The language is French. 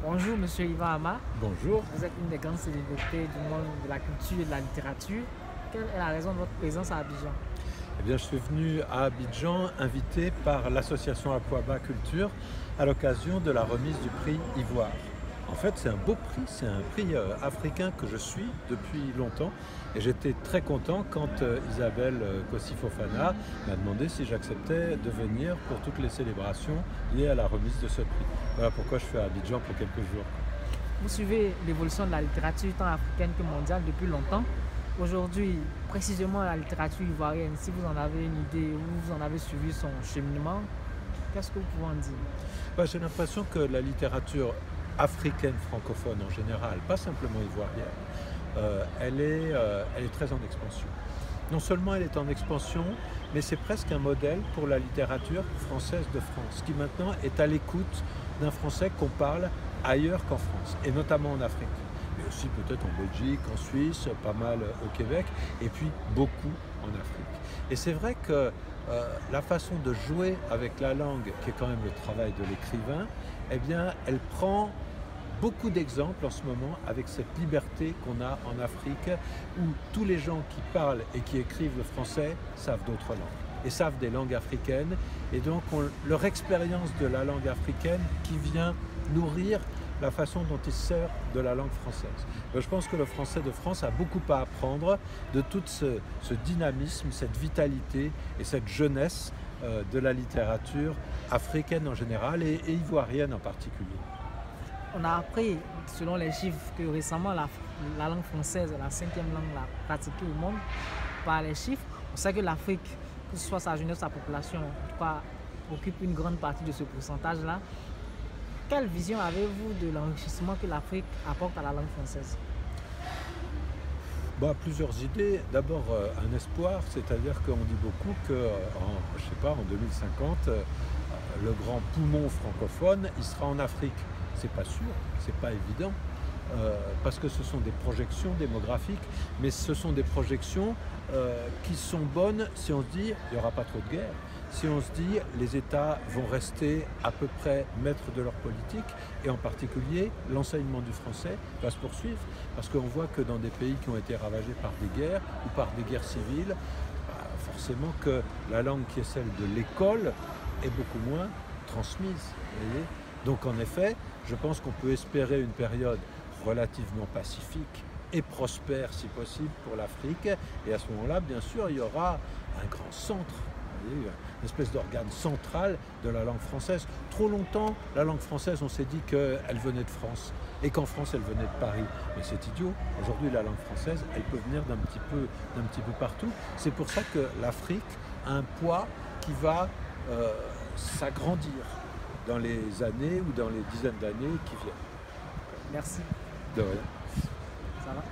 Bonjour Monsieur Ivan Ama, Bonjour. vous êtes une des grandes célébrités du monde de la culture et de la littérature. Quelle est la raison de votre présence à Abidjan? Eh bien, je suis venu à Abidjan invité par l'association Aquaba Culture à l'occasion de la remise du prix Ivoire. En fait, c'est un beau prix, c'est un prix africain que je suis depuis longtemps et j'étais très content quand Isabelle Kossi Fofana m'a demandé si j'acceptais de venir pour toutes les célébrations liées à la remise de ce prix. Voilà pourquoi je suis à Abidjan pour quelques jours. Vous suivez l'évolution de la littérature tant africaine que mondiale depuis longtemps. Aujourd'hui, précisément la littérature ivoirienne, si vous en avez une idée ou vous en avez suivi son cheminement, qu'est-ce que vous pouvez en dire? J'ai l'impression que la littérature africaine francophone en général, pas simplement ivoirienne, elle est très en expansion. Non seulement elle est en expansion, mais c'est presque un modèle pour la littérature française de France, qui maintenant est à l'écoute d'un français qu'on parle ailleurs qu'en France, et notamment en Afrique. Mais aussi peut-être en Belgique, en Suisse, pas mal au Québec, et puis beaucoup en Afrique. Et c'est vrai que la façon de jouer avec la langue, qui est quand même le travail de l'écrivain, eh bien, elle prend beaucoup d'exemples en ce moment avec cette liberté qu'on a en Afrique, où tous les gens qui parlent et qui écrivent le français savent d'autres langues et savent des langues africaines, et donc leur expérience de la langue africaine qui vient nourrir la façon dont ils servent de la langue française. Je pense que le français de France a beaucoup à apprendre de tout ce dynamisme, cette vitalité et cette jeunesse de la littérature africaine en général et ivoirienne en particulier. On a appris, selon les chiffres, que récemment la langue française est la 5e langue la pratiquée au monde. Par les chiffres, on sait que l'Afrique, que ce soit sa jeunesse, sa population, en tout cas, occupe une grande partie de ce pourcentage-là. Quelle vision avez-vous de l'enrichissement que l'Afrique apporte à la langue française? Plusieurs idées. D'abord, un espoir, c'est-à-dire qu'on dit beaucoup en 2050, le grand poumon francophone, il sera en Afrique. C'est pas sûr, c'est pas évident, parce que ce sont des projections démographiques, mais ce sont des projections qui sont bonnes si on se dit il n'y aura pas trop de guerre, si on se dit les États vont rester à peu près maîtres de leur politique, et en particulier l'enseignement du français va se poursuivre, parce qu'on voit que dans des pays qui ont été ravagés par des guerres ou par des guerres civiles, forcément que la langue qui est celle de l'école est beaucoup moins transmise. Vous voyez ? Donc en effet, je pense qu'on peut espérer une période relativement pacifique et prospère si possible pour l'Afrique. Et à ce moment-là, bien sûr, il y aura un grand centre, une espèce d'organe central de la langue française. Trop longtemps, la langue française, on s'est dit qu'elle venait de France et qu'en France, elle venait de Paris. Mais c'est idiot. Aujourd'hui, la langue française, elle peut venir d'un petit peu partout. C'est pour ça que l'Afrique a un poids qui va s'agrandir dans les années ou dans les dizaines d'années qui viennent. Merci. De rien. Ça va?